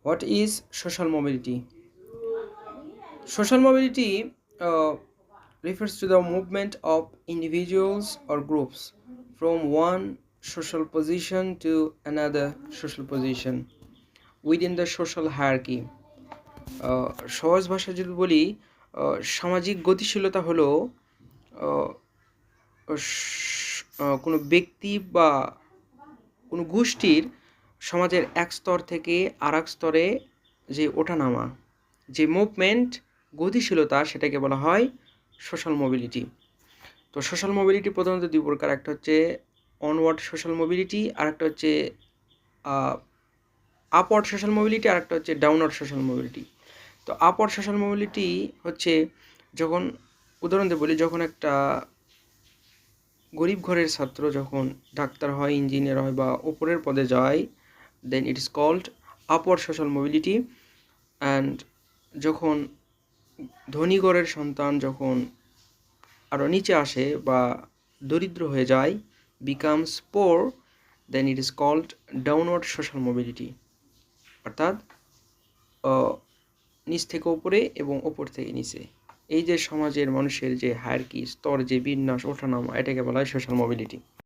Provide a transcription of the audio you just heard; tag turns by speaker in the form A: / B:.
A: What is social mobility? Social mobility refers to the movement of individuals or groups from one social position to another social position within the social hierarchy. সহজ ভাষায় যদি বলি, সামাজিক গতিশীলতা হলো কোনো ব্যক্তি বা কোনো গোষ্ঠীর সমাজের এক স্তর থেকে আর এক স্তরে যে ওঠানামা, যে মুভমেন্ট, গতিশীলতা, সেটাকে বলা হয় সোশ্যাল মোবিলিটি। তো সোশ্যাল মোবিলিটি প্রধানত দুই প্রকার, একটা হচ্ছে অনওয়ার্ড সোশ্যাল মোবিলিটি, আর একটা হচ্ছে আপওয়ার্ড সোশ্যাল মোবিলিটি, আর একটা হচ্ছে ডাউনওয়ার্ড সোশ্যাল মোবিলিটি। তো আপওয়ার্ড সোশ্যাল মোবিলিটি হচ্ছে যখন, উদাহরণ দিয়ে বলি, যখন একটা গরিব ঘরের ছাত্র যখন ডাক্তার হয়, ইঞ্জিনিয়ার হয় বা উপরের পদে যায়, then it is called upward social mobility. And যখন ধনী ঘরের সন্তান যখন আরও নিচে আসে বা দরিদ্র হয়ে যায়, becomes poor, then it is called downward social mobility. অর্থাৎ নিচ থেকে ওপরে এবং ওপর থেকে নিচে, এই যে সমাজের মানুষের যে হায়ারার্কি, স্তর, যে বিন্যাস, ওঠানামা, এটাকে বলা হয় সোশ্যাল মোবিলিটি।